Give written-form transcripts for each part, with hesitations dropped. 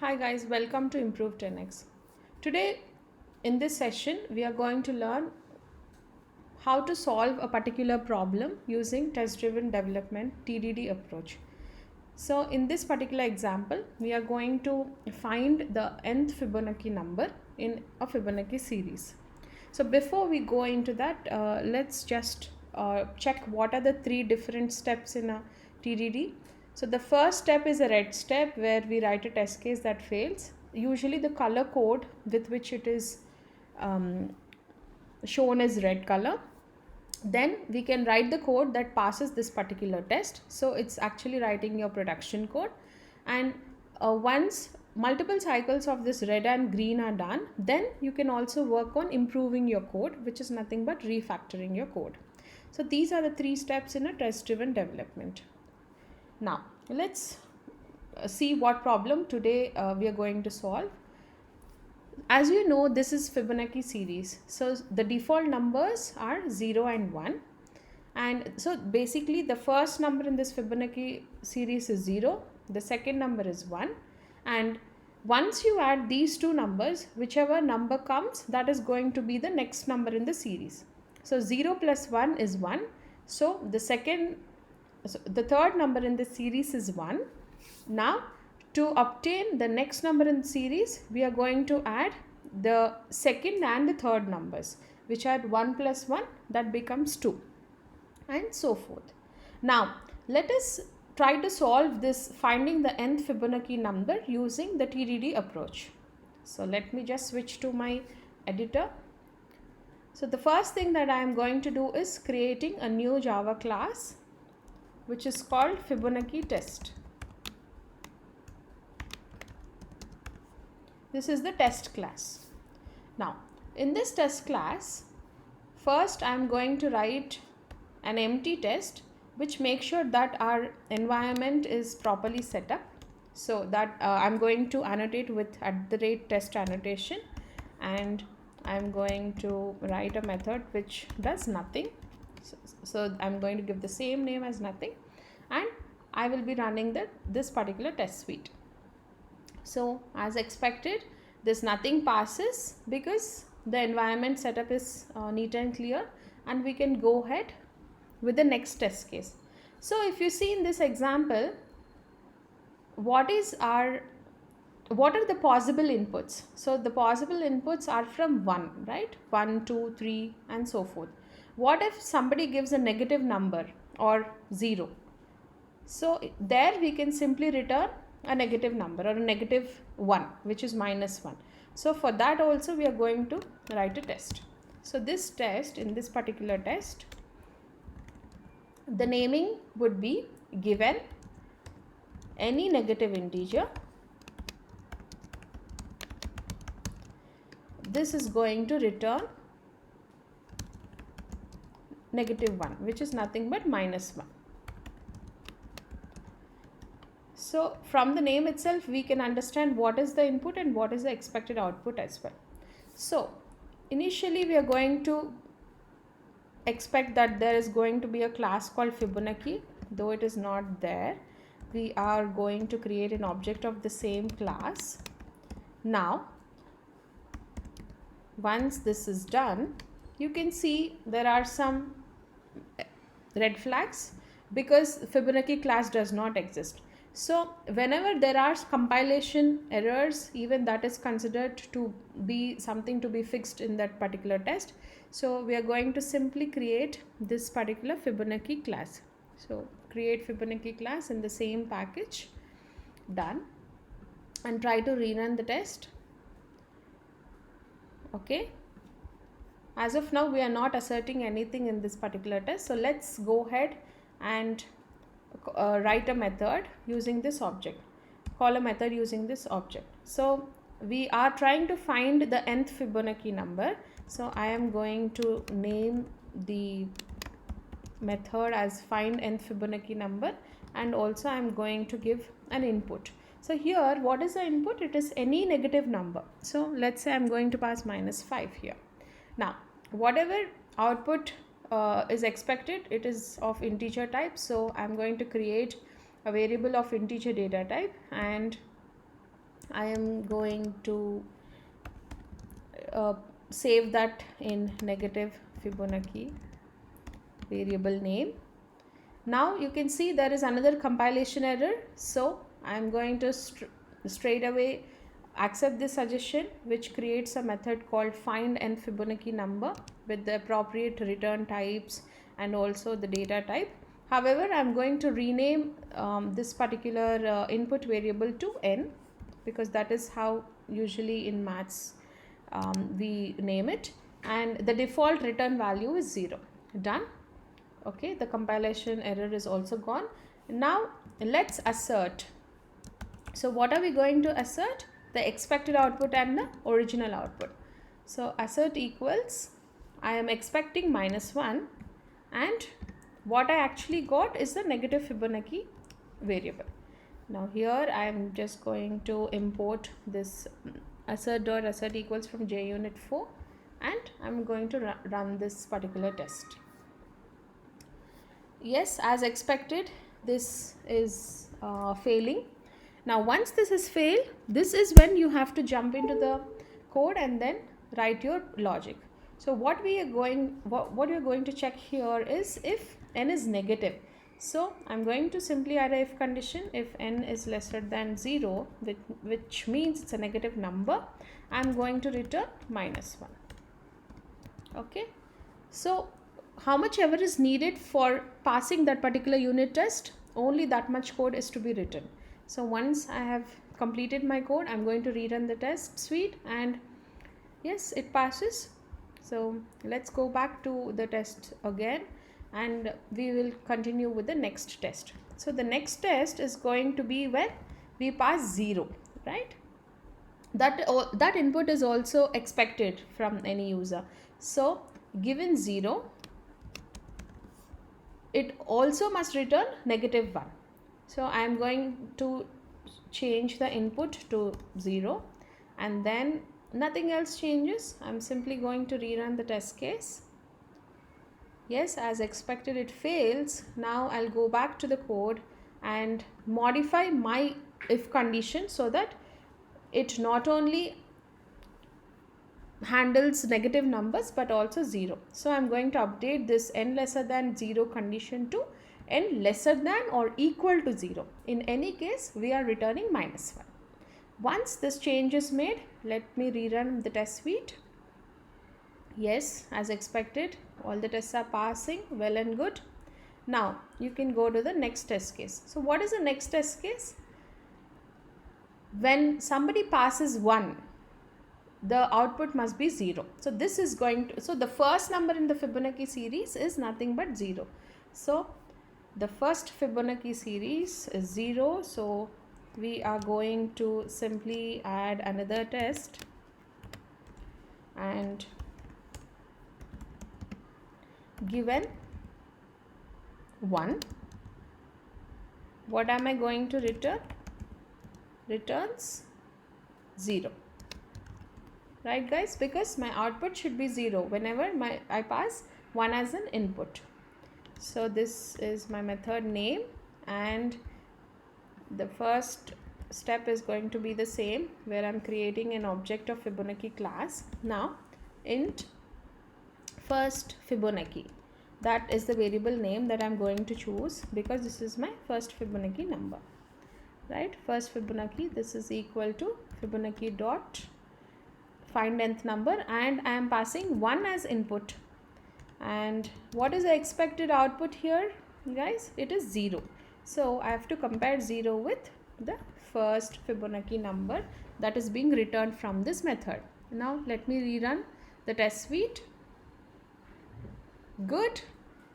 Hi guys, welcome to Improve 10x. Today in this session we are going to learn how to solve a particular problem using test driven development TDD approach. So in this particular example we are going to find the nth Fibonacci number in a Fibonacci series. So before we go into that, let's just check what are the three different steps in a TDD. So the first step is a red step where we write a test case that fails. Usually the color code with which it is shown is red color. Then we can write the code that passes this particular test. So it's actually writing your production code. And once multiple cycles of this red and green are done, then you can also work on improving your code, which is nothing but refactoring your code. So these are the three steps in a test driven development. Now let's see what problem today we are going to solve. As you know, this is Fibonacci series, so the default numbers are 0 and 1, and so basically the first number in this Fibonacci series is 0, the second number is 1, and once you add these two numbers, whichever number comes, that is going to be the next number in the series. So 0 plus 1 is 1, so the third number in the series is 1. Now to obtain the next number in the series, we are going to add the second and the third numbers, which are 1 plus 1, that becomes 2, and so forth. Now let us try to solve this finding the nth Fibonacci number using the TDD approach. So let me just switch to my editor. So the first thing that I am going to do is creating a new Java class which is called Fibonacci test. This is the test class. Now in this test class, first I am going to write an empty test which makes sure that our environment is properly set up. So that I'm going to annotate with @test annotation, and I'm going to write a method which does nothing. So I'm going to give the same name as nothing, and I will be running this particular test suite. So as expected, this nothing passes because the environment setup is neat and clear, and we can go ahead with the next test case. So if you see in this example, what are the possible inputs? So the possible inputs are from 1, right? 1, 2, 3 and so forth. What if somebody gives a negative number or 0? So there we can simply return a negative number or a negative 1, which is -1. So for that also we are going to write a test. So this test, in this particular test, the naming would be given any negative integer. This is going to return -1, which is nothing but -1. So from the name itself we can understand what is the input and what is the expected output as well. So initially we are going to expect that there is going to be a class called Fibonacci, though it is not there. We are going to create an object of the same class. Now once this is done, you can see there are some red flags because Fibonacci class does not exist. So whenever there are compilation errors, even that is considered to be something to be fixed in that particular test. So we are going to simply create this particular Fibonacci class. So create Fibonacci class in the same package, done, and try to rerun the test. Okay, as of now we are not asserting anything in this particular test. So let's go ahead and write a method using this object, call a method using this object. So we are trying to find the nth Fibonacci number. So I am going to name the method as find nth Fibonacci number, and also I am going to give an input. So here what is the input? It is any negative number. So let's say I'm going to pass -5 here. Now whatever output is expected, it is of integer type. So I'm going to create a variable of integer data type, and I am going to uh, save that in negative Fibonacci variable name. Now you can see there is another compilation error, so I am going to straight away accept this suggestion, which creates a method called find n Fibonacci number with the appropriate return types and also the data type. However, I am going to rename this particular input variable to n, because that is how usually in maths we name it, and the default return value is 0. Done. Okay, the compilation error is also gone. Now let's assert. So what are we going to assert? The expected output and the original output. So assert equals, I am expecting -1, and what I actually got is the negative Fibonacci variable. Now here I am just going to import this assert equals from JUnit 4, and I'm going to run this particular test. Yes, as expected, this is failing. Now once this is failed, this is when you have to jump into the code and then write your logic. So what we are going to check here is if n is negative. So I'm going to simply add a if condition. If n is lesser than 0, which means it's a negative number, I'm going to return -1. Okay, so how much ever is needed for passing that particular unit test, only that much code is to be written. So once I have completed my code, I'm going to rerun the test suite, and yes, it passes. So let's go back to the test again, and we will continue with the next test. So the next test is going to be when we pass 0, right? That input is also expected from any user. So given 0, it also must return -1. So I am going to change the input to 0, and then nothing else changes. I'm simply going to rerun the test case. Yes, as expected, it fails. Now I'll go back to the code and modify my if condition so that it not only handles negative numbers but also 0. So I'm going to update this n lesser than 0 condition to n lesser than or equal to 0. In any case, we are returning -1. Once this change is made, let me rerun the test suite. Yes, as expected, all the tests are passing, well and good. Now you can go to the next test case. So what is the next test case? When somebody passes 1, the output must be 0. So this is going to, so the first number in the Fibonacci series is nothing but 0. So the first Fibonacci series is 0. So we are going to simply add another test and given 1, what am I going to return? Returns 0. Right guys, because my output should be 0 whenever I pass 1 as an input. So this is my method name, and the first step is going to be the same, where I'm creating an object of Fibonacci class. Now int first Fibonacci, that is the variable name that I'm going to choose, because this is my first Fibonacci number, right? First Fibonacci, this is equal to Fibonacci dot find nth number, and I am passing 1 as input. And what is the expected output here, guys? It is 0. So I have to compare 0 with the first Fibonacci number that is being returned from this method. Now let me rerun the test suite. Good.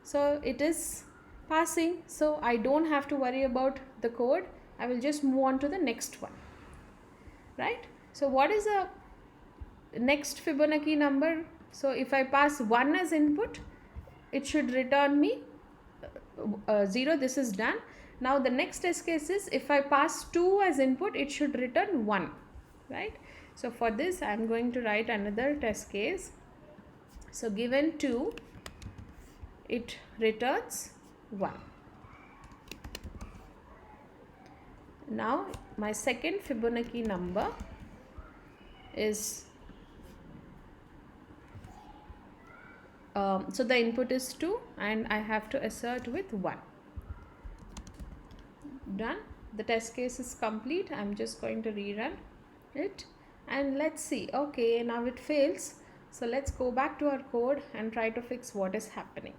So it is passing, so I don't have to worry about the code. I will just move on to the next one, right? So what is the next Fibonacci number? So if I pass 1 as input, it should return me 0. This is done. Now the next test case is if I pass 2 as input, it should return 1, right? So for this, I am going to write another test case. So given 2, it returns 1. Now my second Fibonacci number is so the input is 2 and I have to assert with 1. Done. The test case is complete. I'm just going to rerun it and let's see. Okay, now it fails. So let's go back to our code and try to fix what is happening.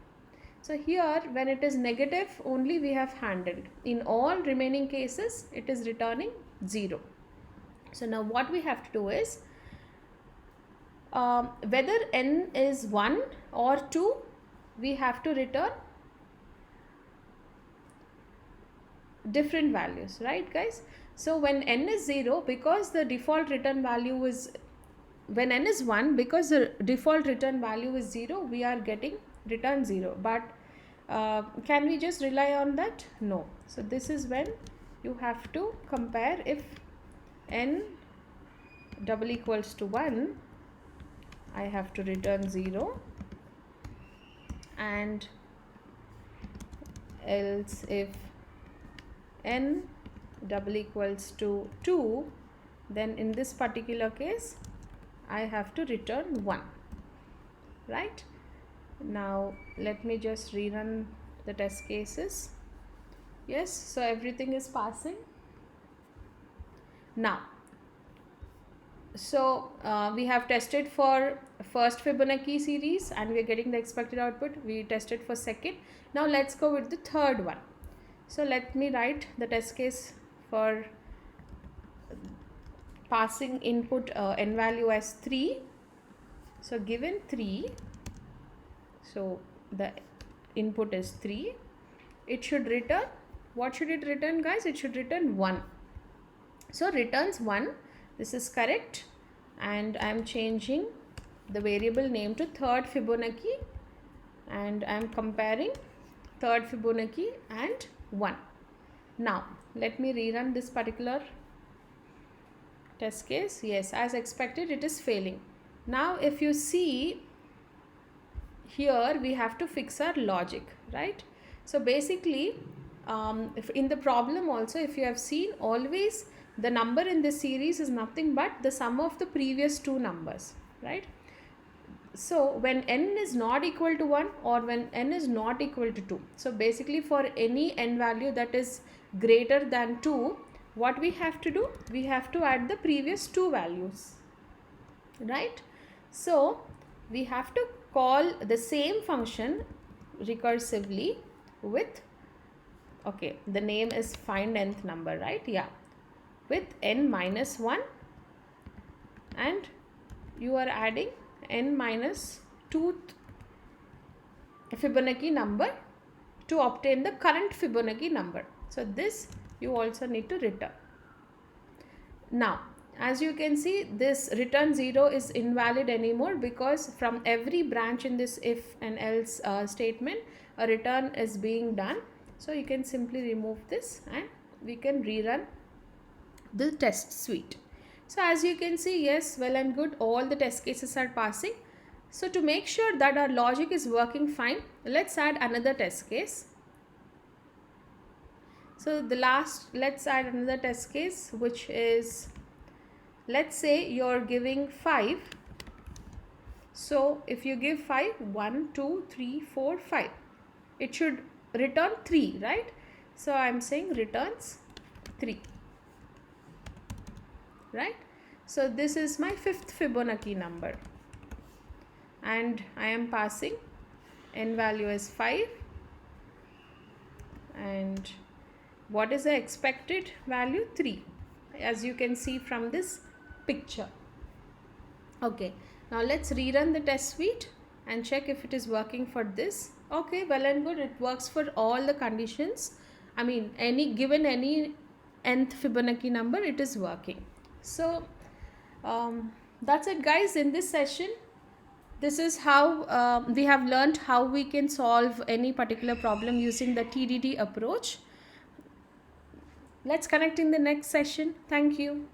So here when it is negative only we have handled. In all remaining cases it is returning 0. So now what we have to do is whether n is 1 or 2, we have to return different values, right guys? So when n is 0, because the default return value is, when n is 1, because the default return value is 0, we are getting return 0. But can we just rely on that? No. So this is when you have to compare. If n double equals to 1, I have to return 0, and else if n double equals to 2, then in this particular case I have to return 1, right? Now let me just rerun the test cases. Yes, so everything is passing. Now so we have tested for first Fibonacci series and we are getting the expected output. We tested for second. Now let's go with the third one. So let me write the test case for passing input n value as 3. So given 3, so the input is 3, it should return, what should it return guys? It should return 1. So returns 1. This is correct, and I am changing the variable name to third Fibonacci and I am comparing third Fibonacci and 1. Now let me rerun this particular test case. Yes, as expected it is failing. Now if you see here, we have to fix our logic, right? So basically if in the problem also, if you have seen, always the number in this series is nothing but the sum of the previous two numbers, right? So when n is not equal to 1 or when n is not equal to 2, so basically for any n value that is greater than 2, what we have to do? We have to add the previous two values, right? So we have to call the same function recursively with, okay, the name is find nth number, right? Yeah, with n minus 1, and you are adding n minus 2th Fibonacci number to obtain the current Fibonacci number. So this you also need to return. Now as you can see, this return 0 is invalid anymore, because from every branch in this if and else statement a return is being done. So you can simply remove this and we can rerun the test suite. So as you can see, yes, well and good, all the test cases are passing. So to make sure that our logic is working fine, let's add another test case. So let's add another test case, which is, let's say you're giving 5. So if you give 5, 1, 2, 3, 4, 5, it should return 3, right? So I'm saying returns 3, right? So this is my fifth Fibonacci number and I am passing n value as 5, and what is the expected value? 3, as you can see from this picture. Okay, now let's rerun the test suite and check if it is working for this. Okay, well and good, it works for all the conditions. I mean, given any nth Fibonacci number, it is working. So that's it guys. In this session, this is how we have learned how we can solve any particular problem using the TDD approach. Let's connect in the next session. Thank you.